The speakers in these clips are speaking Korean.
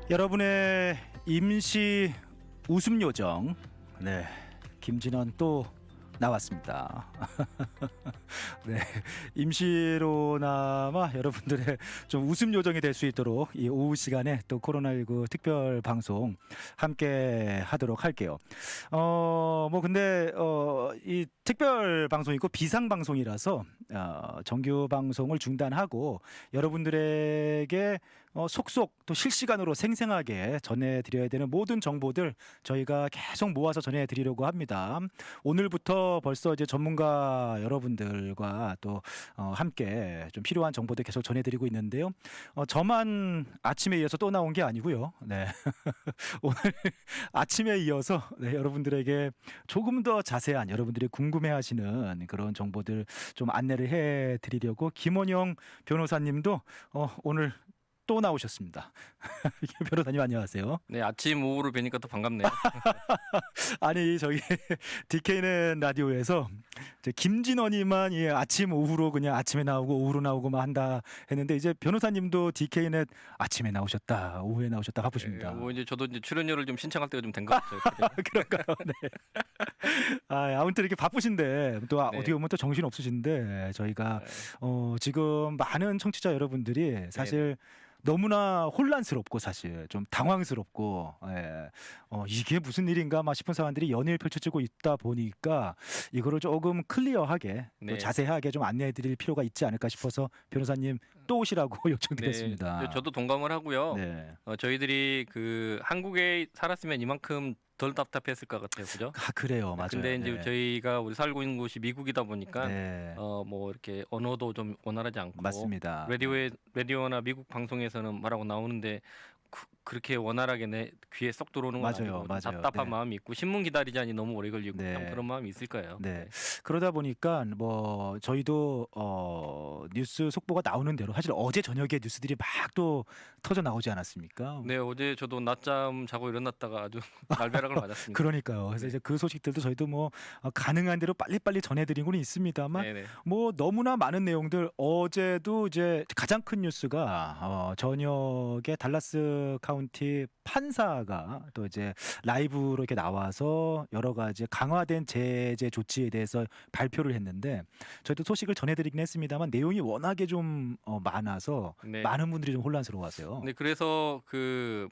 여러분의 임시 웃음 요정, 네, 김진원 또 나왔습니다. 네, 임시로나마 여러분들의 좀 웃음 요정이 될 수 있도록 이 오후 시간에 또 코로나19 특별 방송 함께 하도록 할게요. 근데 이 특별 방송이고 비상 방송이라서 정규 방송을 중단하고 여러분들에게 속속 또 실시간으로 생생하게 전해드려야 되는 모든 정보들 저희가 계속 모아서 전해드리려고 합니다. 오늘부터 벌써 이제 전문가 여러분들과 또 함께 좀 필요한 정보들 계속 전해드리고 있는데요. 저만 아침에 이어서 또 나온 게 아니고요. 네. 오늘 아침에 이어서 네, 여러분들에게 조금 더 자세한 여러분들이 궁금해하시는 그런 정보들 좀 안내를 해드리려고 김원영 변호사님도 오늘 또 나오셨습니다. 변호사님 안녕하세요. 네, 아침 오후로 뵈니까 또 반갑네요. 아니 저기 DK는 라디오에서 김진원이만 아침 오후로 그냥 아침에 나오고 오후로 나오고만 한다 했는데 이제 변호사님도 DK는 아침에 나오셨다 오후에 나오셨다 바쁘십니다. 뭐 이제 저도 이제 출연료를 좀 신청할 때가 좀 된 것 같아요. 그런가요? 네. 아무튼 이렇게 바쁘신데 또 네. 어떻게 보면 또 정신 없으신데 저희가 지금 많은 청취자 여러분들이 사실 너무나 혼란스럽고 사실 좀 당황스럽고 이게 무슨 일인가 막 싶은 사람들이 연일 펼쳐지고 있다 보니까 이거를 조금 클리어하게 또 네. 자세하게 좀 안내해 드릴 필요가 있지 않을까 싶어서 변호사님 또 오시라고 요청드렸습니다. 네, 저도 동감을 하고요. 네. 저희들이 그 한국에 살았으면 이만큼 덜 답답했을 것 같아요, 그죠? 그래요, 맞아요. 근데 이제 네. 저희가 우리 살고 있는 곳이 미국이다 보니까 네. 뭐 이렇게 언어도 좀 원활하지 않고 맞습니다. 라디오나 미국 방송에서는 말하고 나오는데 그렇게 원활하게 내 귀에 쏙 들어오는 건 맞아요, 아니고 맞아요. 답답한 네. 마음이 있고 신문 기다리자니 너무 오래 걸리고 네. 참 그런 마음이 있을 거예요. 네. 그러다 보니까 뭐 저희도 뉴스 속보가 나오는 대로 사실 어제 저녁에 뉴스들이 막 또 터져 나오지 않았습니까? 네, 어제 저도 낮잠 자고 일어났다가 아주 날벼락을 맞았습니다. 그러니까요. 그래서 이제 그 소식들도 저희도 뭐 가능한 대로 빨리빨리 전해드리고는 있습니다만 네네. 뭐 너무나 많은 내용들 어제도 이제 가장 큰 뉴스가 저녁에 달라스 카운티 판사가 또 이제 라이브로 이렇게 나와서 여러 가지 강화된 제재 조치에 대해서 발표를 했는데 저희도 소식을 전해드리긴 했습니다만 내용이 워낙에 좀 많아서 네. 많은 분들이 좀 혼란스러워하세요. 네, 그래서 그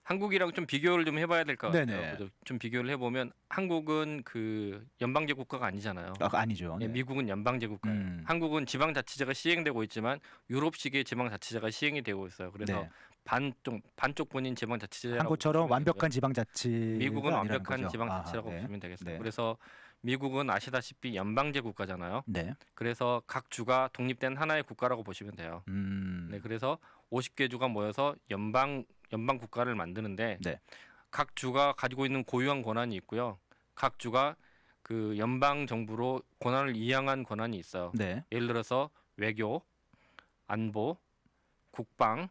한국이랑 좀 비교를 좀 해봐야 될 것 네네. 같아요. 그죠? 좀 비교를 해보면 한국은 그 연방제 국가가 아니잖아요. 아니죠. 예, 네. 미국은 연방제 국가예요. 한국은 지방자치제가 시행되고 있지만 유럽식의 지방자치제가 시행이 되고 있어요. 그래서 네. 반쪽뿐인 지방자치제라고 한국처럼 보시면 완벽한 되고요. 지방자치 미국은 완벽한 지방자치라고 네. 보시면 되겠습니다. 네. 그래서 미국은 아시다시피 연방제 국가잖아요. 네. 그래서 각 주가 독립된 하나의 국가라고 보시면 돼요. 네, 그래서 50개 주가 모여서 연방 국가를 만드는데 네. 각 주가 가지고 있는 고유한 권한이 있고요. 각 주가 그 연방 정부로 권한을 이양한 권한이 있어요. 네. 예를 들어서 외교, 안보, 국방,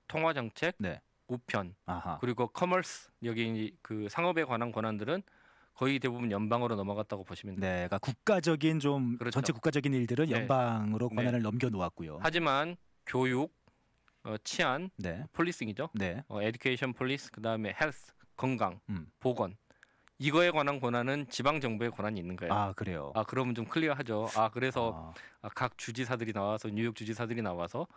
통화 정책, 네. 우편, 아하. 그리고 커머스 여기 그 상업에 관한 권한들은 거의 대부분 연방으로 넘어갔다고 보시면 돼요. 네, 그러니까 국가적인 좀 그렇죠. 전체 국가적인 일들은 네. 연방으로 네. 권한을 넘겨 놓았고요. 하지만 교육, 치안, 네. 폴리싱이죠. 네. 에듀케이션 폴리스, 그다음에 헬스, 건강, 음. 보건 이거에 관한 권한은 지방 정부의 권한이 있는 거예요. 그래요. 그러면 좀 클리어하죠. 그래서 각 주지사들이 나와서 뉴욕 주지사들이 나와서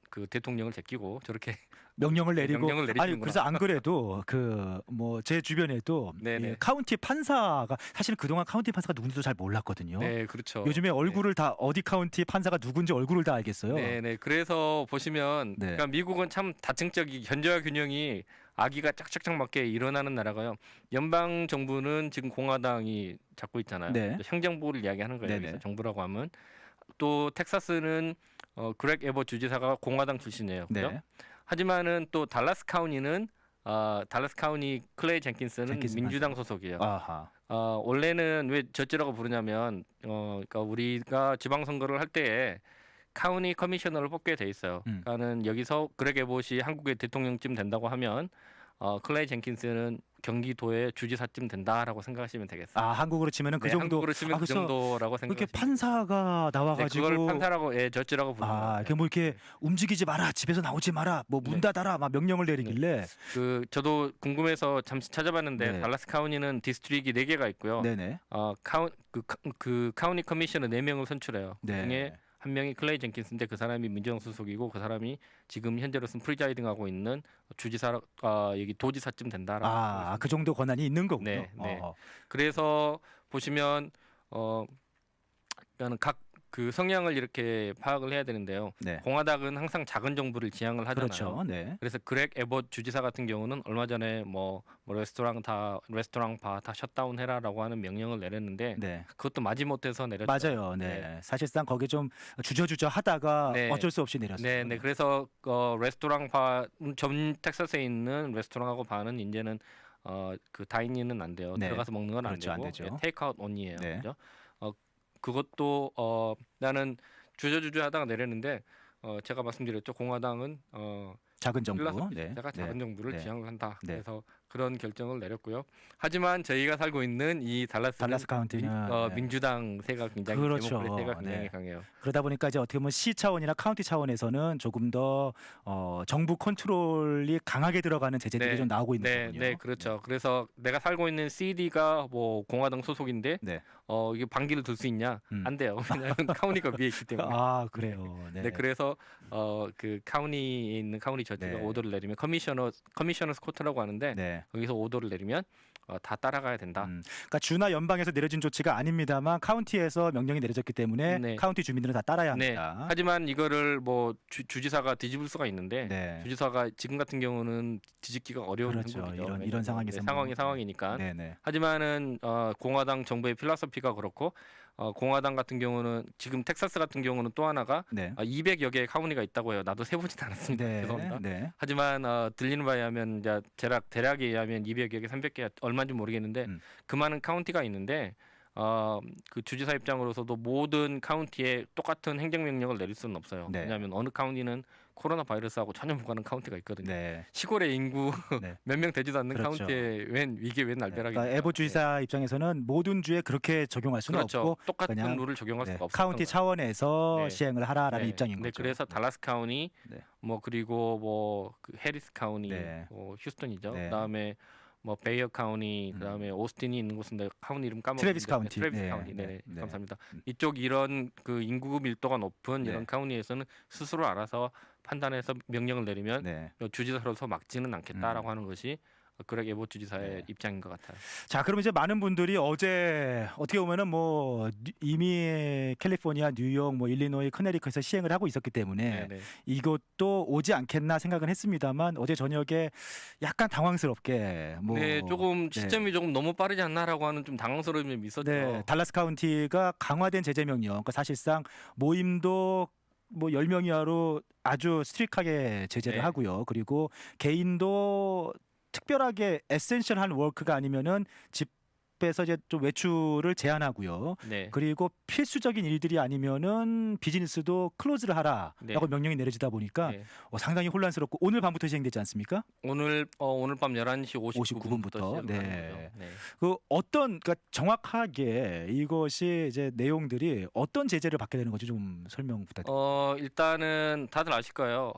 그 대통령을 제끼고 저렇게 명령을 내리고 명령을 아니 내리시는구나. 그래서 안 그래도 그 뭐 제 주변에도 네네. 이 카운티 판사가 사실은 그동안 카운티 판사가 누군지도 잘 몰랐거든요. 네, 그렇죠. 요즘에 얼굴을 다 어디 카운티 판사가 누군지 얼굴을 다 알겠어요. 네. 그래서 보시면 네. 그러니까 미국은 참 다층적이 현저와 균형이 아기가 짝짝짝 맞게 일어나는 나라가요. 연방 정부는 지금 공화당이 잡고 있잖아요. 네. 행정부를 이야기하는 거예요. 네네. 여기서 정부라고 하면 또 텍사스는 그렉 에버 주지사가 공화당 출신이에요. 그죠? 네. 하지만은 또 달라스 카운티는 달라스 카운티 클레이 젠킨스는 젠킨스 민주당 소속이에요. 아하. 원래는 왜 저찌라고 부르냐면 그러니까 우리가 지방선거를 할 때에 카운티 커미셔너를 뽑게 돼 있어요. 그러니까는 여기서 그렉 에봇이 한국의 대통령쯤 된다고 하면 클레이 젠킨스는 경기도의 주지사쯤 된다라고 생각하시면 되겠어요. 아, 한국으로 치면은 그 네, 정도. 한국으로 치면 그 그래서 정도라고 이렇게 생각하시면 판사가 네, 나와가지고 그걸 판사라고 저지라고 부르는 이렇게 뭐 이렇게 움직이지 마라, 집에서 나오지 마라, 뭐 문 네. 닫아라, 막 명령을 내리길래. 저도 궁금해서 잠시 찾아봤는데 네. 달라스 카운티는 디스트릭이 4개가 있고요. 네네. 그 카운티 커미셔너 4명을 선출해요. 네. 그중에 한 명이 클레이 젠킨스인데 그 사람이 민주당 소속이고 그 사람이 지금 현재로서는 프리자이딩하고 있는 주지사 여기 도지사쯤 된다라고. 그 정도 권한이 있는 거군요. 네, 네. 그래서 보시면 그러니까 각 그 성향을 이렇게 파악을 해야 되는데요. 네. 공화당은 항상 작은 정부를 지향을 하잖아요. 그렇죠. 네. 그래서 그렉 에봇 주지사 같은 경우는 얼마 전에 뭐 레스토랑 바 다 셧다운 해라라고 하는 명령을 내렸는데 네. 그것도 마지못해서 내렸죠. 맞아요. 네. 사실상 거기 좀 주저주저 하다가 네. 어쩔 수 없이 내렸어요. 네, 네. 그래서 레스토랑 전 텍사스에 있는 레스토랑하고 바는 이제는 그 다이닝은 안 돼요. 네. 들어가서 먹는 건 안 그렇죠, 안 되고 되죠. 테이크아웃 온이에요. 네. 그죠? 그것도 나는 주저주저 하다가 내렸는데 제가 말씀드렸죠. 공화당은 작은 정부. 제가 작은 정부를 네. 지향을 한다. 네. 그래서 그런 결정을 내렸고요. 하지만 저희가 살고 있는 이 달라스 카운티는 네. 민주당세가 굉장히 그렇죠. 데모크래트세가 굉장히 네. 강해요. 그러다 보니까 이제 어떻게 보면 시 차원이나 카운티 차원에서는 조금 더 정부 컨트롤이 강하게 들어가는 제재들이 네. 좀 나오고 있는 네, 거군요. 네, 그렇죠. 그래서 내가 살고 있는 CD가 뭐 공화당 소속인데 네. 이게 반기를 들 수 있냐? 안 돼요. 왜냐하면 카운티가 위에 있기 때문에. 그래요. 네. 네, 그래서 그 카운티에 있는 카운티 저지가 네. 오더를 내리면 커미셔너 스코트라고 하는데 네. 거기서 오더를 내리면 다 따라가야 된다. 그러니까 주나 연방에서 내려진 조치가 아닙니다만 카운티에서 명령이 내려졌기 때문에 네. 카운티 주민들은 다 따라야 네. 합니다. 하지만 이거를 뭐 주지사가 뒤집을 수가 있는데 네. 주지사가 지금 같은 경우는 뒤집기가 어려운 그렇죠. 형국이죠. 이런 상황에서 상황이니까. 네네. 하지만은 공화당 정부의 필라소피가 그렇고 공화당 같은 경우는 지금 텍사스 같은 경우는 또 하나가 네. 200여 개의 카운티가 있다고 해요. 나도 세보진 않았습니다. 네. 죄송합니다. 네. 하지만 들리는 바에 하면 이제 대략에 의하면 200여 개, 300개 얼마인지 모르겠는데 그 많은 카운티가 있는데 그 주지사 입장으로서도 모든 카운티에 똑같은 행정명령을 내릴 수는 없어요. 네. 왜냐하면 어느 카운티는 코로나 바이러스하고 전혀 무관한 카운티가 있거든요. 네. 시골의 인구 네. 몇 명 되지도 않는 그렇죠. 카운티에 이게 웬 날벼락이? 그러니까 에봇 주지사 입장에서는 모든 주에 그렇게 적용할 수는 그렇죠. 없고 똑같은 그냥, 룰을 적용할 수가 없어요. 카운티 차원에서 네. 시행을 하라라는 네. 입장인 네, 거죠. 그래서 달라스 카운티, 네. 뭐 그리고 뭐그 해리스 카운티, 네. 휴스턴이죠. 네. 그다음에 뭐 베이어 카운티, 그다음에 오스틴이 있는 곳인데 카운티 이름 까먹었는데 트래비스 카운티. 트래비스 네. 카운티. 네, 네. 감사합니다. 이쪽 이런 그 인구 밀도가 높은 네. 이런 카운티에서는 스스로 알아서 판단해서 명령을 내리면 네. 주지사로서 막지는 않겠다라고 하는 것이 그렉 에봇 주지사의 네. 입장인 것 같아요. 자, 그럼 이제 많은 분들이 어제 어떻게 보면은 뭐 이미 캘리포니아, 뉴욕, 뭐 일리노이, 커네리컷에서 시행을 하고 있었기 때문에 네. 이것도 오지 않겠나 생각은 했습니다만 어제 저녁에 약간 당황스럽게 네, 조금 시점이 조금 너무 빠르지 않나라고 하는 좀 당황스러움이 좀 있었죠. 네, 달라스 카운티가 강화된 제재 명령, 그러니까 사실상 모임도 뭐 10명 이하로 아주 스트릭하게 제재를 네. 하고요. 그리고 개인도 특별하게 에센셜한 워크가 아니면은 집에서 이제 좀 외출을 제한하고요. 네. 그리고 필수적인 일들이 아니면은 비즈니스도 클로즈를 하라라고 네. 명령이 내려지다 보니까 네. 상당히 혼란스럽고 오늘 밤부터 시행되지 않습니까? 오늘 밤 11시 59분부터 네. 네. 그러니까 정확하게 이것이 이제 내용들이 어떤 제재를 받게 되는 건지 좀 설명 부탁드립니다. 일단은 다들 아실 거예요.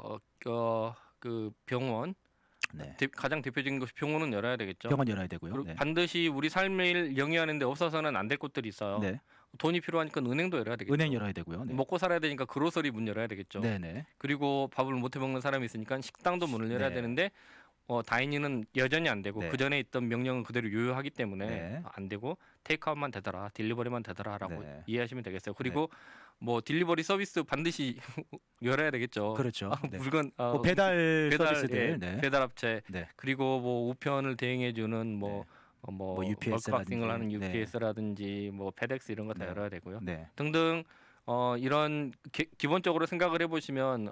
그 병원 네. 가장 대표적인 것이 병원은 열어야 되겠죠. 병원 열어야 되고요. 그리고 네. 반드시 우리 삶을 영위하는데 없어서는 안 될 곳들이 있어요. 네. 돈이 필요하니까 은행도 열어야 되겠죠. 은행 열어야 되고요. 네. 먹고 살아야 되니까 그로서리 문 열어야 되겠죠. 네네. 그리고 밥을 못 해 먹는 사람이 있으니까 식당도 문을 열어야 네. 되는데 다이닝은 여전히 안 되고 네. 그 전에 있던 명령은 그대로 유효하기 때문에 네. 안 되고 테이크아웃만 되더라, 딜리버리만 되더라라고 네. 이해하시면 되겠어요. 그리고 뭐 딜리버리 서비스 반드시 열어야 되겠죠. 그렇죠. 네. 물건 뭐 배달 서비스들, 예, 네. 배달 업체 네. 그리고 뭐 우편을 대행해주는 뭐 UPS 라든지, 월크박싱을 하는 네. UPS라든지 뭐 페덱스 이런 거 다 네. 열어야 되고요. 네. 등등 이런 기본적으로 생각을 해보시면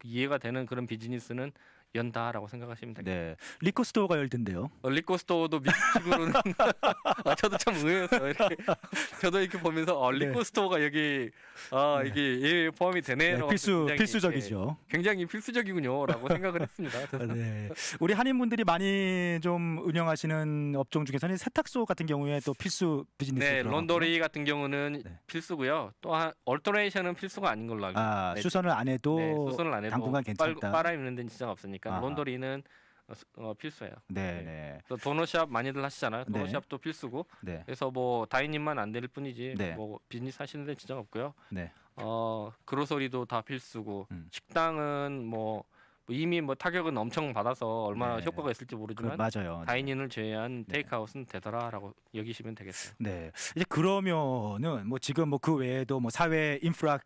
이해가 되는 그런 비즈니스는 연다라고 생각하시면 됩니다. 네. 리코 스토어가 열던데요. 리코 스토어도 미국식으로는 저도 참 의외였어요. 이렇게 저도 이렇게 보면서 네. 리코 스토어가 여기 이게 포함이 되네라고 굉장히, 필수적이죠. 굉장히 필수적이군요라고 생각을 했습니다. 그래서 네. 우리 한인분들이 많이 좀 운영하시는 업종 중에서는 세탁소 같은 경우에 또 필수 비즈니스. 네, 론더리 같은 경우는 네. 필수고요. 또한 얼터네이션은 필수가 아닌 걸로 알고 있습니다. 수선을 안 해도 네, 수선을 안 해도 당분간 괜찮다. 빨아 입는 데는 지장 없으니까 아하. 론더리는 필수예요. 네, 네. 또 도너샵 많이들 하시잖아요. 네. 도너샵도 필수고. 네. 그래서 뭐 다이닝만 안 될 뿐이지 네. 뭐 비즈니스 하시는 데는 지장 없고요. 네. 그로서리도 다 필수고 음. 식당은 뭐 이미 뭐 타격은 엄청 받아서 얼마나 네. 효과가 있을지 모르지만 맞아요. 다이닝을 제외한 네. 테이크아웃은 되더라라고 여기시면 되겠어요. 네. 이제 그러면은 뭐 지금 뭐 그 외에도 뭐 사회 인프라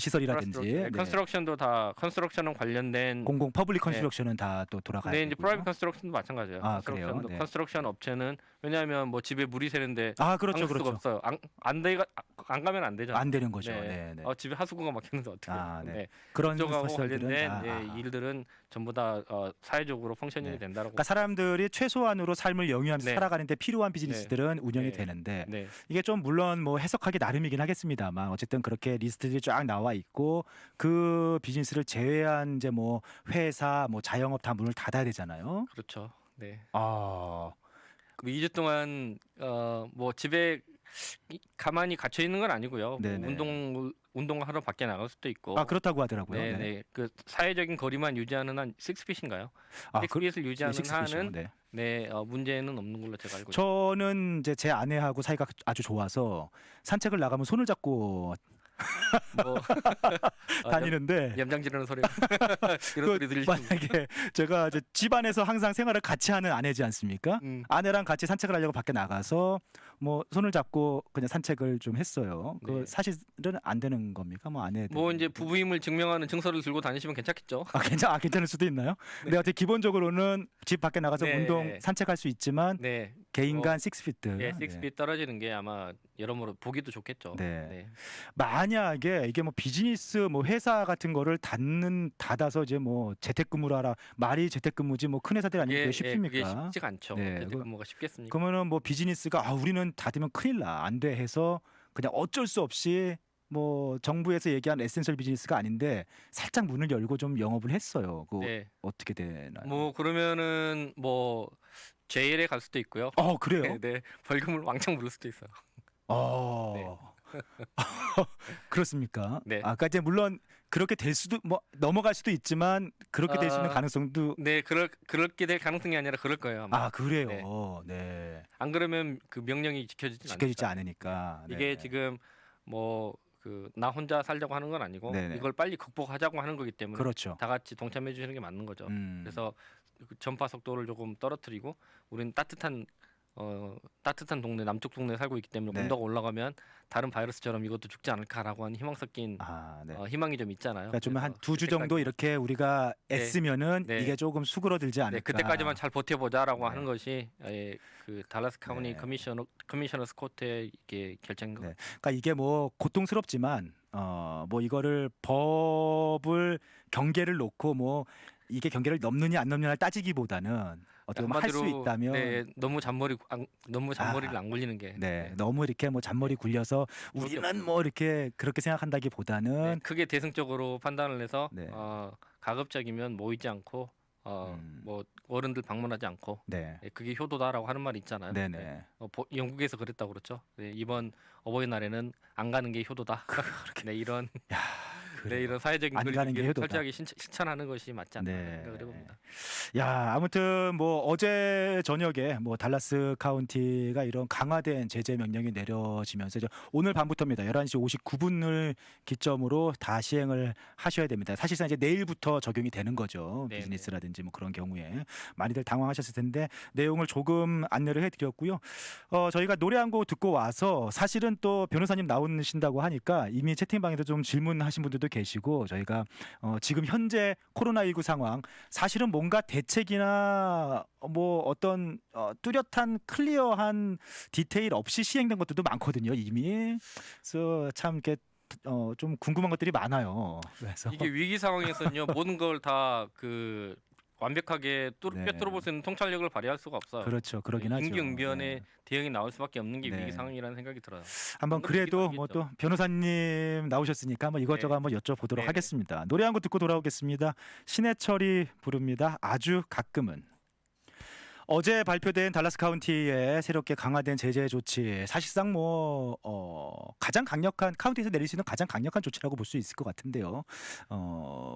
시설이라든지 컨스트럭션도 다 컨스트럭션은 관련된 공공 퍼블릭 컨스트럭션은 다 또 돌아가야 네, 이제 되고요. 프라이빗 컨스트럭션도 마찬가지예요. 아, 그래요? 컨스트럭션도 네. 컨스트럭션 업체는 왜냐하면 뭐 집에 물이 새는데 그렇죠, 안 갈 수가 그렇죠. 없어요. 안 가면 안 되죠. 안 되는 거죠. 네. 네, 네. 집에 하수구가 막히는데 어떻게? 네. 그런 그쪽하고 시설들은 관련된 다, 일들은 전부 다 사회적으로 펑셔닝이 네. 된다라고. 그러니까 사람들이 최소한으로 삶을 영위하면서 네. 살아가는데 필요한 비즈니스들은 운영이 네. 되는데 네. 이게 좀 물론 뭐 해석하기 나름이긴 하겠습니다만 어쨌든 그렇게 리스트들이 쫙 나와 있고 그 비즈니스를 제외한 이제 뭐 회사 뭐 자영업 다 문을 닫아야 되잖아요. 그렇죠. 네. 아, 2주 동안 뭐 집에 가만히 갇혀 있는 건 아니고요. 뭐 네네. 운동하러 밖에 나갈 수도 있고. 그렇다고 하더라고요. 네, 네. 그 사회적인 거리만 유지하는 한 6핏인가요? 그 6핏을 유지하는 식스핏이요. 한은 네. 문제는 없는 걸로 제가 알고 있습니다. 저는 이제 제 아내하고 사이가 아주 좋아서 산책을 나가면 손을 잡고 뭐 다니는데 염장지르는 소리 이런 소리 들리시는 만약에 제가 이제 집안에서 항상 생활을 같이 하는 아내지 않습니까? 아내랑 같이 산책을 하려고 밖에 나가서 뭐 손을 잡고 그냥 산책을 좀 했어요. 그 네. 사실은 안 되는 겁니까? 뭐 아내 뭐 이제 부부임을 증명하는 증서를 들고 다니시면 괜찮겠죠. 괜찮을 수도 있나요? 근데 어떻게 기본적으로는 집 밖에 나가서 네. 운동 산책할 수 있지만 네. 개인 간 6피트. 예, 6핏 떨어지는 게 아마 여러모로 보기도 좋겠죠. 네. 만약에 이게 뭐 비즈니스 뭐 회사 같은 거를 닫아서 이제 뭐 재택근무를 하라 말이 재택근무지 뭐 큰 회사들 아니면 그게 쉽습니까? 그게 쉽지가 않죠. 네, 재택근무가 쉽겠습니까? 그러면은 뭐 비즈니스가 우리는 닫으면 큰일 나 안 돼 해서 그냥 어쩔 수 없이 뭐 정부에서 얘기한 에센셜 비즈니스가 아닌데 살짝 문을 열고 좀 영업을 했어요. 그 네. 어떻게 되나요? 뭐 그러면은 뭐 제일에 갈 수도 있고요. 그래요? 네, 네. 벌금을 왕창 물을 수도 있어요. 그렇습니까? 네. 그러니까 이제 물론 그렇게 될 수도 뭐 넘어갈 수도 있지만 그렇게 될 수 있는 가능성도 네, 그렇게 될 가능성이 아니라 그럴 거예요. 아마. 그래요. 네. 안 그러면 그 명령이 지켜지지 않으니까. 이게 네. 지금 뭐 나 혼자 살자고 하는 건 아니고 네네. 이걸 빨리 극복하자고 하는 거기 때문에 그렇죠. 다 같이 동참해 주시는 게 맞는 거죠. 그래서 그 전파 속도를 조금 떨어뜨리고 우리는 따뜻한 동네 남쪽 동네에 살고 있기 때문에 네. 온도가 올라가면 다른 바이러스처럼 이것도 죽지 않을까라고 하는 희망 섞인 네. 희망이 좀 있잖아요. 그러니까 좀 한 그래서 2주 정도 이렇게 우리가 애쓰면은 네. 이게 조금 수그러들지 않을까. 그때까지만 잘 버텨보자라고 네. 하는 것이 그 달라스 카운티 네. 커미셔너 스코트의 이게 결정인 것 네. 같아요. 그러니까 이게 뭐 고통스럽지만 뭐 이거를 법을 경계를 놓고 뭐 이게 경계를 넘느냐 안 넘느냐를 따지기보다는 어떻게 보면 할 수 있다면 너무 잔머리를 안 굴리는 게 너무 이렇게 뭐 잔머리 굴려서 그렇게 우리는 뭐 이렇게 그렇게 생각한다기보다는 크게 대승적으로 판단을 해서 네. 가급적이면 모이지 않고 뭐 어른들 방문하지 않고 네. 그게 효도다라고 하는 말이 있잖아요. 네네. 영국에서 그랬다고 그렇죠. 이번 어버이날에는 안 가는 게 효도다. 이런 이런 사회적인 안 가는 게 그림을 효도다. 철저하게 실천하는 것이 맞지 않나 네. 생각을 해봅니다. 아무튼 뭐 어제 저녁에 뭐 달라스 카운티가 이런 강화된 제재 명령이 내려지면서 이제 오늘 밤부터입니다. 11시 59분을 기점으로 다 시행을 하셔야 됩니다. 사실상 이제 내일부터 적용이 되는 거죠. 네네. 비즈니스라든지 뭐 그런 경우에 많이들 당황하셨을 텐데 내용을 조금 안내를 해드렸고요. 저희가 노래 한 곡 듣고 와서 사실은 또 변호사님 나오신다고 하니까 이미 채팅방에도 좀 질문하신 분들도 계시고 저희가 지금 현재 코로나19 상황 사실은 뭔가 대책이나 뭐 어떤 뚜렷한 클리어한 디테일 없이 시행된 것들도 많거든요 이미. 그래서 참 이렇게 좀 궁금한 것들이 많아요. 그래서 이게 위기 상황에서는요 모든 걸 다 완벽하게 네. 꿰뚫어볼 수 있는 통찰력을 발휘할 수가 없어요. 그렇죠. 그러긴 하죠. 임기응변의 네. 대응이 나올 수밖에 없는 게 네. 위기 상황이라는 생각이 들어요. 한번 그런 얘기도 그래도 뭐 또 변호사님 나오셨으니까 한번 이것저것 네. 한번 여쭤보도록 네. 하겠습니다. 노래 한 곡 듣고 돌아오겠습니다. 신해철이 부릅니다. 아주 가끔은. 어제 발표된 달라스 카운티의 새롭게 강화된 제재 조치, 사실상 뭐 가장 강력한 카운티에서 내릴 수 있는 가장 강력한 조치라고 볼 수 있을 것 같은데요.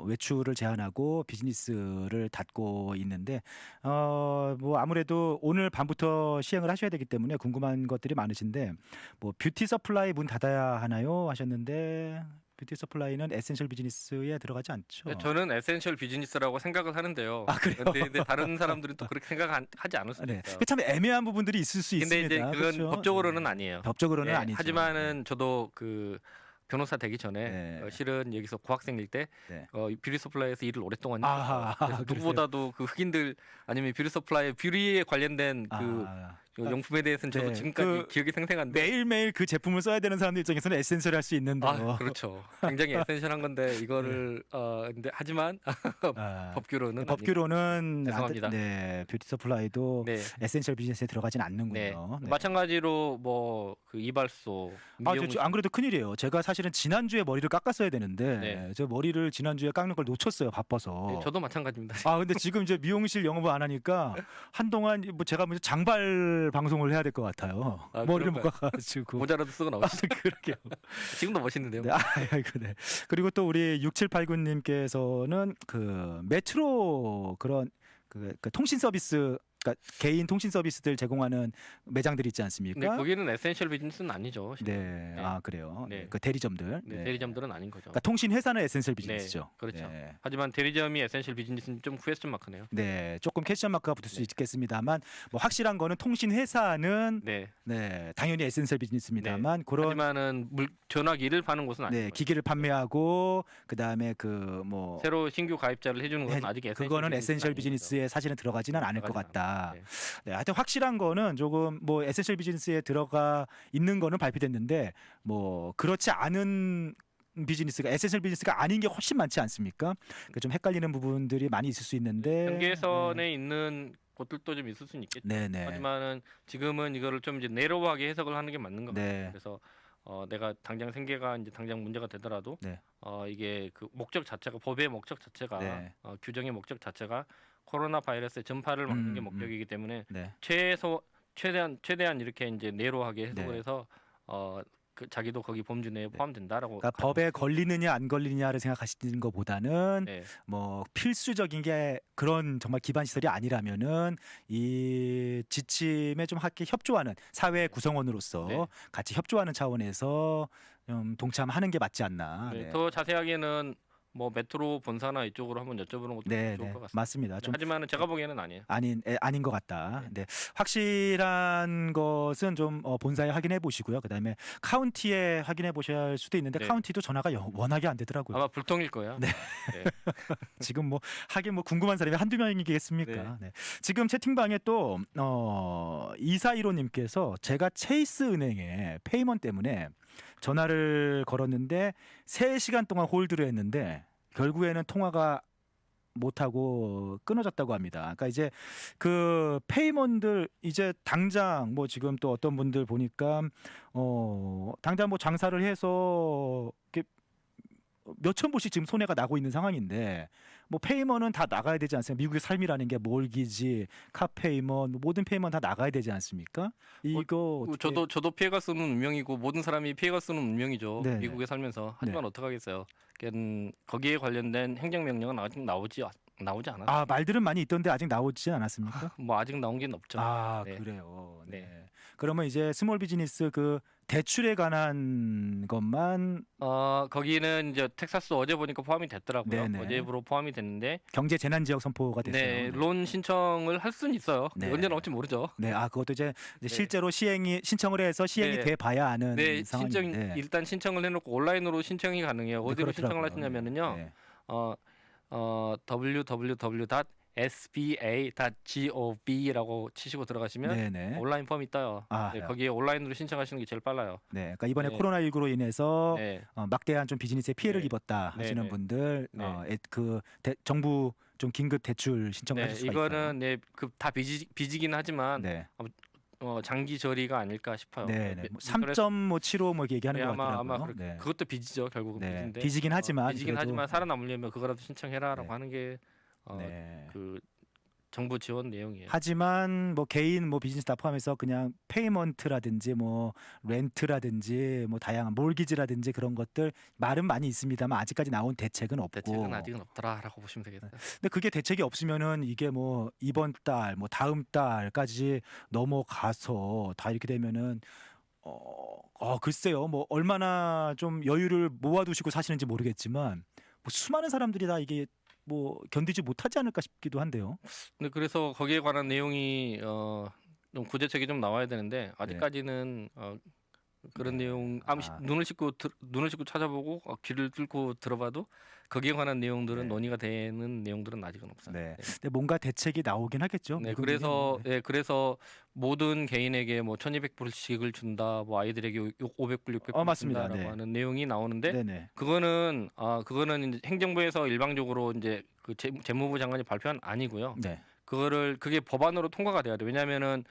외출을 제한하고 비즈니스를 닫고 있는데 뭐 아무래도 오늘 밤부터 시행을 하셔야 되기 때문에 궁금한 것들이 많으신데 뭐 뷰티 서플라이 문 닫아야 하나요 하셨는데 뷰티 서플라이는 에센셜 비즈니스에 들어가지 않죠. 저는 에센셜 비즈니스라고 생각을 하는데요. 아, 그래요? 근데 다른 사람들은 또 그렇게 생각하지 않을 수도 네. 있어요. 참 애매한 부분들이 있을 수 근데 있습니다. 이제 그건 그렇죠? 법적으로는 아니에요. 법적으로는 네, 아니죠. 하지만은 저도 그 변호사 되기 전에 네. 실은 여기서 고학생일 때 네. 뷰티 서플라이에서 일을 오랫동안 아하, 했어요. 그래서 그러세요? 누구보다도 그 흑인들 아니면 뷰티 서플라이 뷰티에 관련된 그 아, 용품에 대해서는 저도 네. 지금까지 그 기억이 생생한데 매일매일 그 제품을 써야 되는 사람들 입장에서는 에센셜 할 수 있는데 그렇죠. 굉장히 에센셜한 건데 이거를 근데 하지만 법규로는 법규로는 죄송합니다. 네, 뷰티 서플라이도 네. 에센셜 비즈니스에 들어가진 네. 않는군요. 네. 마찬가지로 뭐 그 이발소, 안 그래도 큰일이에요. 제가 사실은 지난주에 머리를 깎았어야 되는데 네. 저 머리를 지난주에 깎는 걸 놓쳤어요. 바빠서. 네, 저도 마찬가지입니다. 근데 지금 이제 미용실 영업을 안 하니까 한동안 뭐 제가 먼저 장발 방송을 해야 될 것 같아요. 머리를 못 그런가요? 깎아가지고. 모자라도 쓰고 나오시죠. 그러게요. 지금도 멋있는데요. 네, 아이고, 네. 그리고 또 우리 6789님께서는 그 메트로 그런 그 통신 서비스, 그러니까 개인 통신 서비스들 제공하는 매장들이 있지 않습니까? 근데 거기는 에센셜 비즈니스는 아니죠. 실은. 네, 네. 그래요. 네. 그 대리점들. 네, 네. 대리점들은 아닌 거죠. 그러니까 통신 회사는 에센셜 비즈니스죠. 그렇죠. 네. 하지만 대리점이 에센셜 비즈니스는 좀 퀘스천 마크네요. 네, 조금 캐션 마크가 붙을 수 네. 있겠습니다만 뭐 확실한 거는 통신 회사는 네. 당연히 에센셜 비즈니스입니다만 그런 하지만은 전화기를 파는 곳은 아니에요. 기기를 판매하고 그다음에 그 뭐 새로 신규 가입자를 해주는 것은 아직 에센셜 그거는 비즈니스는 에센셜 아닌 거죠. 비즈니스에 사실은 들어가지는 않을 것 들어가진 같다. 않아요. 네, 하여튼 확실한 거는 조금 뭐 에센셜 비즈니스에 들어가 있는 거는 발표됐는데 뭐 그렇지 않은 비즈니스가 에센셜 비즈니스가 아닌 게 훨씬 많지 않습니까? 그좀 헷갈리는 부분들이 많이 있을 수 있는데 경계선에 있는 곳들도 좀 있을 수는 있겠죠. 네네. 하지만은 지금은 이거를 좀 이제 내로하게 해석을 하는 게 맞는 것 같아요. 네. 그래서 내가 당장 생계가 이제 당장 문제가 되더라도 네. 이게 그 목적 자체가 법의 목적 자체가 네. 규정의 목적 자체가 코로나 바이러스의 전파를 막는 게 목적이기 때문에 네. 최대한 이렇게 이제 내로하게 해석을 네. 해서 그 자기도 거기 범주 내에 포함된다라고. 그러니까 법에 걸리느냐 안 걸리느냐를 생각하시는 것보다는 네. 뭐 필수적인 게 그런 정말 기반 시설이 아니라면은 이 지침에 좀 함께 협조하는 사회 구성원으로서 네. 같이 협조하는 차원에서 좀 동참하는 게 맞지 않나. 네, 네. 더 자세하게는 뭐 메트로 본사나 이쪽으로 한번 여쭤보는 것도 네, 좋을 네. 것 같습니다. 맞습니다. 좀 하지만은 제가 보기에는 아니에요. 아닌 것 같다. 네. 네. 확실한 것은 좀 본사에 확인해 보시고요. 그다음에 카운티에 확인해 보셔야 할 수도 있는데 네. 카운티도 전화가 워낙에 안 되더라고요. 아마 불통일 거예요. 네. 지금 뭐 하긴 뭐 궁금한 사람이 한두 명이겠습니까? 네. 지금 채팅방에 또 2415님께서 제가 체이스 은행에 페이먼 때문에 전화를 걸었는데 3시간 동안 홀드를 했는데 결국에는 통화가 못하고 끊어졌다고 합니다. 그러니까 이제 그 페이먼들 이제 당장 뭐 지금 또 어떤 분들 보니까 당장 뭐 장사를 해서 이렇게 몇천 불씩 지금 손해가 나고 있는 상황인데 뭐 페이먼은 다 나가야 되지 않습니까? 미국의 삶이라는 게 몰기지, 카페이먼, 모든 페이먼 다 나가야 되지 않습니까? 이거 어떻게... 저도 피해갈 수는 운명이고 모든 사람이 피해갈 수는 운명이죠. 네네. 미국에 살면서. 하지만 어떡하겠어요. 거기에 관련된 행정명령은 아직 나오지 않았어요. 말들은 많이 있던데 아직 나오지 않았습니까? 뭐 아직 나온 게 없죠. 네. 그래요. 네. 네. 그러면 이제 스몰 비즈니스 그 대출에 관한 것만 거기는 이제 텍사스 어제 보니까 포함이 됐더라고요. 네네. 어제로 포함이 됐는데 경제 재난 지역 선포가 됐어요. 네, 론 신청을 할 수는 있어요. 네. 언제 나올지 모르죠. 네, 그것도 이제 네. 실제로 신청을 해서 시행이 네. 돼 봐야 아는 네, 상황인데. 일단 신청을 해놓고 온라인으로 신청이 가능해요. 네, 어디로 그렇더라고요. 신청을 하시냐면은요. 네. www. sba.gov라고 치시고 들어가시면 네네. 온라인 폼이 떠요. 아, 네, 거기에 온라인으로 신청하시는 게 제일 빨라요. 네. 그러니까 이번에 네. 코로나19로 인해서 네, 막대한 좀 비즈니스에 피해를 네. 입었다 하시는 네. 분들 네. 정부 좀 긴급 대출 신청을 네, 하실 수가 이거는 네, 다 빚이긴 하지만 있어요. 네. 장기 저리가 아닐까 싶어요. 네, 네. 네, 뭐 3.75 뭐 이렇게 얘기하는 네, 것 아마 같더라고요. 네. 그것도 빚이죠. 결국은 네, 빚인데 빚이긴 하지만 빚이긴 그래도 하지만 살아남으려면 그거라도 신청해라라고 네. 하는 게 네. 그 정부 지원 내용이에요. 하지만 뭐 개인 뭐 비즈니스 다 포함해서 그냥 페이먼트라든지 뭐 렌트라든지 뭐 다양한 몰기지라든지 그런 것들 말은 많이 있습니다만 아직까지 나온 대책은 없고. 대책은 아직은 없더라라고 보시면 되겠어요. 근데 그게 대책이 없으면은 이게 뭐 이번 달, 뭐 다음 달까지 넘어가서 다 이렇게 되면은 글쎄요. 뭐 얼마나 좀 여유를 모아두시고 사시는지 모르겠지만 뭐 수많은 사람들이 다 이게 뭐 견디지 못하지 않을까 싶기도 한데요. 근데 그래서 거기에 관한 내용이 좀 구제책이 좀 나와야 되는데 아직까지는 그런 네. 내용 아. 눈을 씻고 찾아보고 귀를 뚫고 들어봐도 거기에 관한 내용들은 네. 논의가 되는 내용들은 아직은 없어요. 네. 근데 뭔가 대책이 나오긴 하겠죠. 네, 미국 그래서 중에. 그래서 모든 개인에게 뭐 1,200불씩을 준다, 뭐 아이들에게 500불, 600불 맞습니다. 준다라고 네. 하는 내용이 나오는데 네네. 그거는 이제 행정부에서 일방적으로 이제 그 재무부 장관이 발표한 아니고요. 네. 그게 법안으로 통과가 돼야 돼요. 왜냐하면은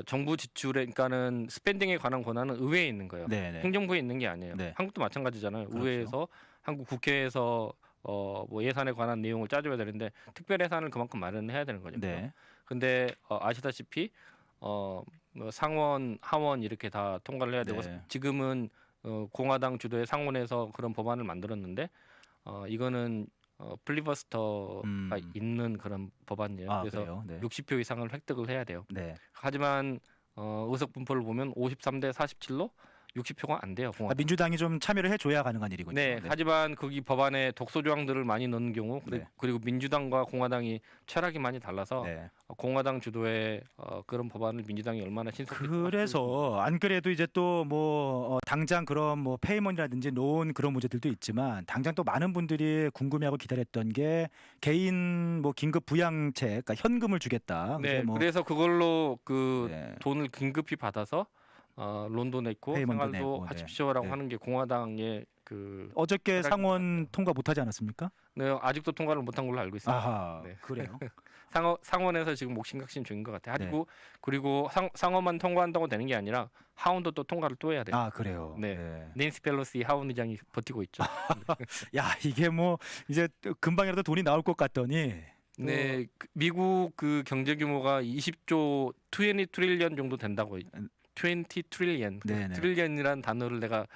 정부 지출에 그러니까는 스pen딩에 관한 권한은 의회에 있는 거예요. 네네. 행정부에 있는 게 아니에요. 네. 한국도 마찬가지잖아요. 그렇죠. 의회에서 한국 국회에서 뭐 예산에 관한 내용을 짜줘야 되는데 특별 예산을 그만큼 마련해야 되는 거죠. 네. 근데 아시다시피 뭐 상원, 하원 이렇게 다 통과를 해야 되고 네. 지금은 공화당 주도의 상원에서 그런 법안을 만들었는데 이거는 필리버스터가 있는 그런 법안이에요. 그래서 그래요? 네. 60표 이상을 획득을 해야 돼요. 네. 하지만 의석 분포를 보면 53대 47로 60표가 안 돼요. 공화당. 민주당이 좀 참여를 해줘야 가능한 일이군요. 네, 하지만 거기 법안에 독소 조항들을 많이 넣는 경우 네. 그리고 민주당과 공화당이 철학이 많이 달라서 네. 공화당 주도의 그런 법안을 민주당이 얼마나 신속히 그래서 안 그래도 이제 또 뭐 당장 그런 뭐 페이먼이라든지 논 그런 문제들도 있지만 당장 또 많은 분들이 궁금해하고 기다렸던 게 개인 뭐 긴급 부양책, 그러니까 현금을 주겠다. 네, 뭐 그래서 그걸로 그 네. 돈을 긴급히 받아서 론도 냈고 페이먼트 생활도 내고, 네. 하십시오라고 네. 하는 게 공화당의 그 어저께 철학인 상원 통과 못하지 않았습니까? 네, 아직도 통과를 못한 걸로 알고 있습니다. 아하, 네. 그래요. 상원에서 지금 목심각심 중인 것 같아요. 네. 그리고 상원만 통과한다고 되는 게 아니라 하원도 또 통과를 또 해야 돼요. 그래요. 네. 낸시 펠로시 하원 의장이 버티고 있죠. 야, 이게 뭐 이제 금방이라도 돈이 나올 것 같더니 네, 미국 그 경제 규모가 20조 20 트릴리언 정도 된다고. 20 트릴리언. 네네. 트릴리언이라는 단어를 내가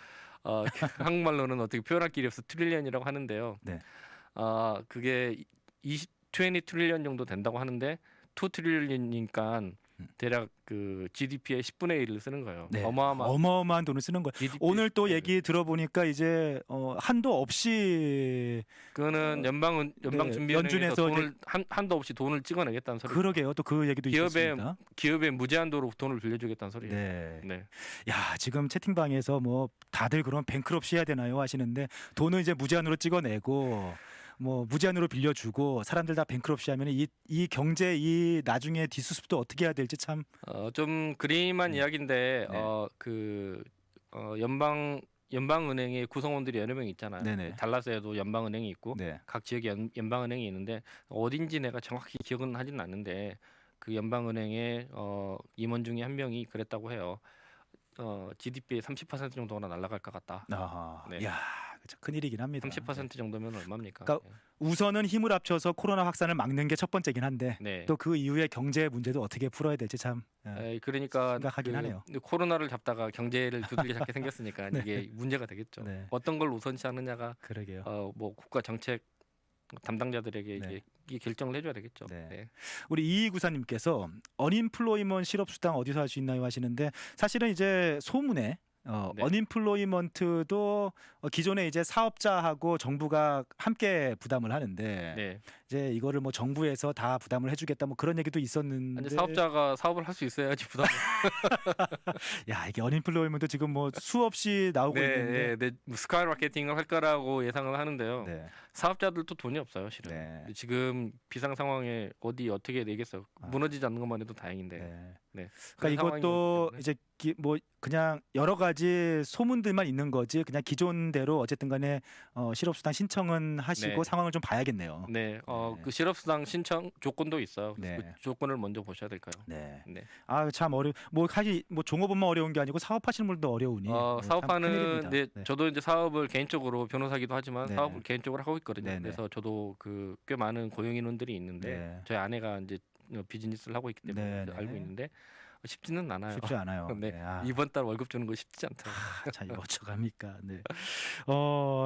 한국말로는 어떻게 표현할 길이 없어 트릴리언이라고 하는데요. 네. 그게 20 트릴리언 정도 된다고 하는데 2 트릴리언이니까 대략 그 GDP의 10분의 1을 쓰는 거예요. 네. 어마어마한 어마어마한 돈을 쓰는 거예요. GDP 의 오늘 또 10분의 1. 얘기 들어보니까 이제 한도 없이 그거는 연방 네, 준비은행에서 연준에서 돈을 한도 없이 돈을 찍어내겠다는 소리. 그러게요. 또 그 얘기도 있었습니다. 기업에 무제한도로 돈을 빌려주겠다는 소리예요. 네. 네. 야, 지금 채팅방에서 뭐 다들 그런 뱅크럽시 해야 되나요 하시는데 돈은 이제 무제한으로 찍어내고 뭐 무제한으로 빌려주고 사람들 다 뱅크럽시 하면 이 경제 이 나중에 뒷수습도 어떻게 해야 될지 참 좀 그림한 이야기인데 네. 연방은행의 구성원들이 여러 명 있잖아요. 네네. 달라스에도 연방은행이 있고 네. 각 지역에 연방은행이 있는데 어딘지 내가 정확히 기억은 하진 않는데 그 연방은행의 임원 중에 한 명이 그랬다고 해요. GDP의 30% 정도가 날아갈 것 같다. 아하. 네. 야, 큰 일이긴 합니다. 30% 정도면 얼마입니까? 그러니까 우선은 힘을 합쳐서 코로나 확산을 막는 게 첫 번째긴 한데 네. 또 그 이후에 경제 문제도 어떻게 풀어야 될지 참 그러니까 심각하긴 하네요. 코로나를 잡다가 경제를 두들겨 잡게 생겼으니까 네. 이게 문제가 되겠죠. 네. 어떤 걸 우선시하느냐가 그러게요. 뭐 국가 정책 담당자들에게 네. 이게 결정을 해줘야 되겠죠. 네. 네. 우리 이구사님께서 언임플로이먼 실업수당 어디서 할 수 있나요 하시는데 사실은 이제 소문에 네. 언임플로이먼트도 기존에 이제 사업자하고 정부가 함께 부담을 하는데 네. 이제 이거를 뭐 정부에서 다 부담을 해주겠다 뭐 그런 얘기도 아니 있었는데 사업자가 사업을 할 수 있어야지 부담. 야 이게 언임플로이먼트 지금 뭐 수없이 나오고 있는데 네, 스카이 마케팅을 할 거라고 예상을 하는데요. 네, 사업자들도 돈이 없어요, 실은. 네, 지금 비상 상황에 어디 어떻게 내겠어요. 아. 무너지지 않는 것만 해도 다행인데. 네. 네. 그러니까 그런 이것도 상황이기 때문에. 이제 뭐 그냥 여러 가지 소문들만 있는 거지 그냥 기존대로 어쨌든 간에 실업수당 신청은 하시고 네. 상황을 좀 봐야겠네요. 네, 네. 그 실업수당 신청 조건도 있어요. 그래서 네. 그 조건을 먼저 보셔야 될까요? 네. 네. 아 참 뭐 사실 뭐 종업원만 어려운 게 아니고 사업하시는 분들도 어려우니 참 사업하는 큰일입니다. 네, 네. 저도 이제 사업을 개인적으로 변호사기도 하지만 네. 사업을 개인적으로 하고 있거든요. 네네. 그래서 저도 그 꽤 많은 고용 인원들이 있는데 네. 저희 아내가 이제 비즈니스를 하고 있기 때문에 네네. 알고 있는데 쉽지는 않아요. 쉽지 않아요. 네. 네. 아, 이번 달 월급 주는 거 쉽지 않더라고요. 자 이거 어쩌갑니까? 네.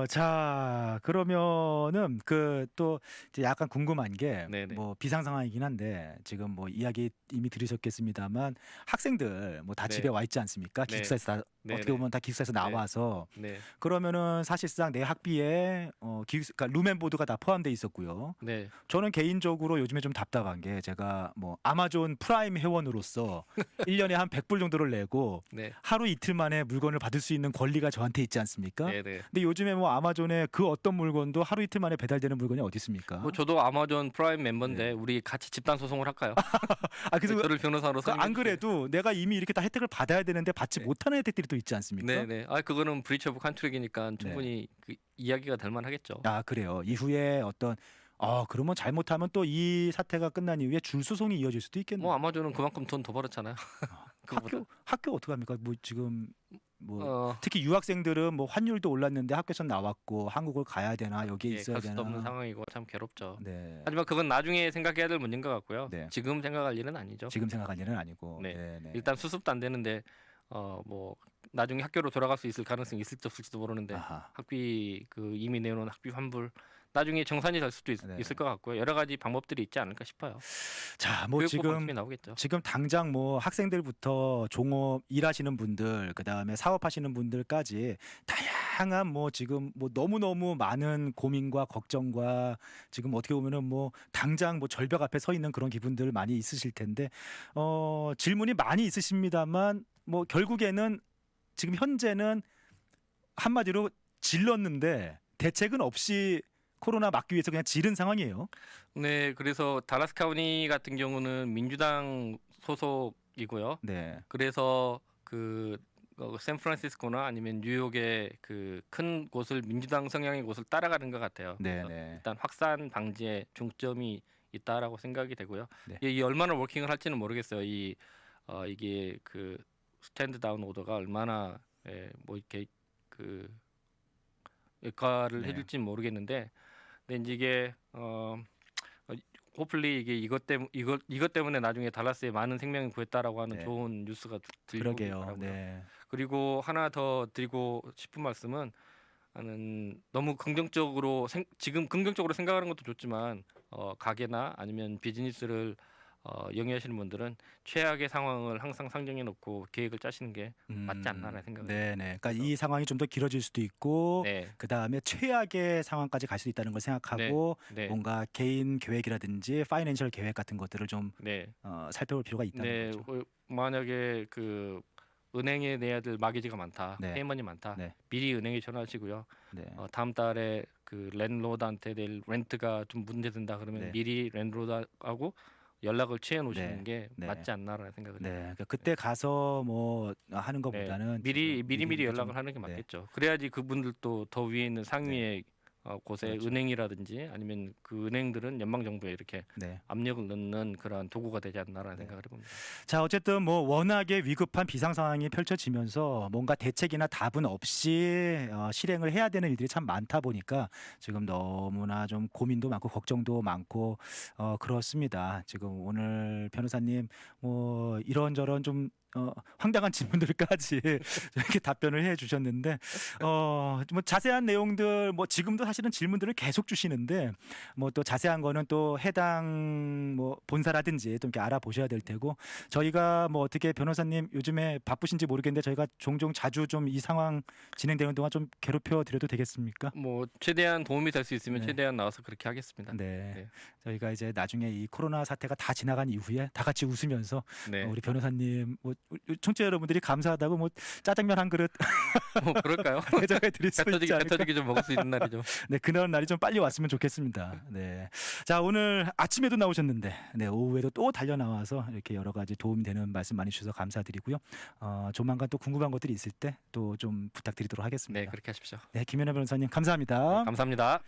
자 그러면은 그 또 이제 약간 궁금한 게 네네. 뭐 비상 상황이긴 한데 지금 뭐 이야기 이미 들으셨겠습니다만 학생들 뭐 다 네. 집에 와 있지 않습니까? 네. 기숙사에서 다 네네. 어떻게 보면 다 기숙사에서 나와서 네. 그러면은 사실상 내 학비에 그러니까 룸앤보드가 다 포함돼 있었고요. 네. 저는 개인적으로 요즘에 좀 답답한 게 제가 뭐 아마존 프라임 회원으로서 1년에 한 100불 정도를 내고 네. 하루 이틀 만에 물건을 받을 수 있는 권리가 저한테 있지 않습니까? 네네. 근데 요즘에 뭐 아마존에 그 어떤 물건도 하루 이틀 만에 배달되는 물건이 어디 있습니까? 뭐 저도 아마존 프라임 멤버인데 네. 우리 같이 집단 소송을 할까요? 아 그래서 저를 변호사로 안 그래도 내가 이미 이렇게 다 혜택을 받아야 되는데 받지 네. 못하는 혜택들이 또 있지 않습니까? 네네. 그거는 브리치 오브 컨트랙이니까 충분히 그 이야기가 될 만하겠죠. 아 그래요. 이후에 어떤 그러면 잘못하면 또 이 사태가 끝난 이후에 줄 소송이 이어질 수도 있겠네요. 뭐 아마존은 그만큼 돈 더 벌었잖아요. 그거보다. 학교 어떻게 합니까? 뭐 지금 뭐 어, 특히 유학생들은 뭐 환율도 올랐는데 학교에서 나왔고 한국을 가야 되나 여기에 예, 있어야 갈 수도 되나? 없는 상황이고 참 괴롭죠. 네. 하지만 그건 나중에 생각해야 될 문제인 것 같고요. 네. 지금 생각할 일은 아니죠. 지금 생각할 일은 아니고. 네. 네. 일단 수습도 안 되는데 뭐 나중에 학교로 돌아갈 수 있을 가능성이 있을지 없을지도 모르는데 아하. 학비 그 이미 내놓은 학비 환불 나중에 정산이 될 수도 네. 있을 것 같고요. 여러 가지 방법들이 있지 않을까 싶어요. 자, 뭐 교육부 지금 방침이 나오겠죠. 지금 당장 뭐 학생들부터 종업 일하시는 분들, 그다음에 사업하시는 분들까지 다양한 뭐 지금 뭐 너무너무 많은 고민과 걱정과 지금 어떻게 보면은 뭐 당장 뭐 절벽 앞에 서 있는 그런 기분들 많이 있으실 텐데 질문이 많이 있으십니다만 뭐 결국에는 지금 현재는 한마디로 질렀는데 대책은 없이 코로나 막기 위해서 그냥 지른 상황이에요. 네, 그래서 달라스 카운티 같은 경우는 민주당 소속이고요. 네. 그래서 그 샌프란시스코나 아니면 뉴욕의 그 큰 곳을 민주당 성향의 곳을 따라가는 것 같아요. 네, 그래서 네. 일단 확산 방지에 중점이 있다라고 생각이 되고요. 네. 이 얼마나 워킹을 할지는 모르겠어요. 이게 그 스탠드 다운 오더가 얼마나 뭐 이렇게 그 역할을 네. 해줄지는 모르겠는데, 근데 이제 이게 호플리 이게 이것 때문에 나중에 달라스에 많은 생명이 구했다라고 하는 네. 좋은 뉴스가 들리고 그러게요. 바라고요. 네. 그리고 하나 더 드리고 싶은 말씀은 나는 너무 긍정적으로 지금 긍정적으로 생각하는 것도 좋지만 가게나 아니면 비즈니스를 영위하시는 분들은 최악의 상황을 항상 상정해 놓고 계획을 짜시는 게 맞지 않나라는 생각을 네네. 그러니까 이 상황이 좀 더 길어질 수도 있고 네, 그 다음에 최악의 상황까지 갈 수도 있다는 걸 생각하고 네, 뭔가 개인 계획이라든지 파이낸셜 계획 같은 것들을 좀 네, 살펴볼 필요가 있다는 네. 거죠. 만약에 그 은행에 내야 될 마기지가 많다, 네. 페이먼이 많다, 네. 미리 은행에 전화하시고요. 네. 다음 달에 그 랜로드한테 낼 렌트가 좀 문제된다 그러면 네. 미리 랜로드하고 연락을 취해 놓으시는 네. 게 네. 맞지 않나라는 생각을 네. 해요. 그러니까 그때 가서 뭐 하는 것보다는 미리 지금 미리 좀- 연락을 하는 게 네. 맞겠죠. 그래야지 그분들도 더 위에 있는 상위의 곳에 그렇죠. 은행이라든지 아니면 그 은행들은 연방 정부에 이렇게 네. 압력을 넣는 그러한 도구가 되지 않나라는 네. 생각을 해봅니다. 자, 어쨌든 뭐 워낙에 위급한 비상 상황이 펼쳐지면서 뭔가 대책이나 답은 없이 실행을 해야 되는 일들이 참 많다 보니까 지금 너무나 좀 고민도 많고 걱정도 많고 그렇습니다. 지금 오늘 변호사님 뭐 이런저런 좀 황당한 질문들까지 이렇게 답변을 해주셨는데 뭐 자세한 내용들 뭐 지금도 사실은 질문들을 계속 주시는데 뭐 또 자세한 거는 또 해당 뭐 본사라든지 또 이렇게 알아보셔야 될 테고 저희가 뭐 어떻게 변호사님 요즘에 바쁘신지 모르겠는데 저희가 종종 자주 좀 이 상황 진행되는 동안 좀 괴롭혀 드려도 되겠습니까? 뭐 최대한 도움이 될 수 있으면 네. 최대한 나와서 그렇게 하겠습니다. 네. 네. 저희가 이제 나중에 이 코로나 사태가 다 지나간 이후에 다 같이 웃으면서 네. 우리 변호사님 뭐 청취자 여러분들이 감사하다고 뭐 짜장면 한 그릇 뭐 그럴까요? 대접해 드릴 수 있지 배 않을까? 터지게 좀 먹을 수 있는 날이죠. 네, 그런 날이 좀 빨리 왔으면 좋겠습니다. 네. 자, 오늘 아침에도 나오셨는데 네, 오후에도 또 달려 나와서 이렇게 여러 가지 도움이 되는 말씀 많이 주셔서 감사드리고요. 조만간 또 궁금한 것들이 있을 때 또 좀 부탁드리도록 하겠습니다. 네, 그렇게 하십시오. 네, 김연아 변호사님 감사합니다. 감사합니다.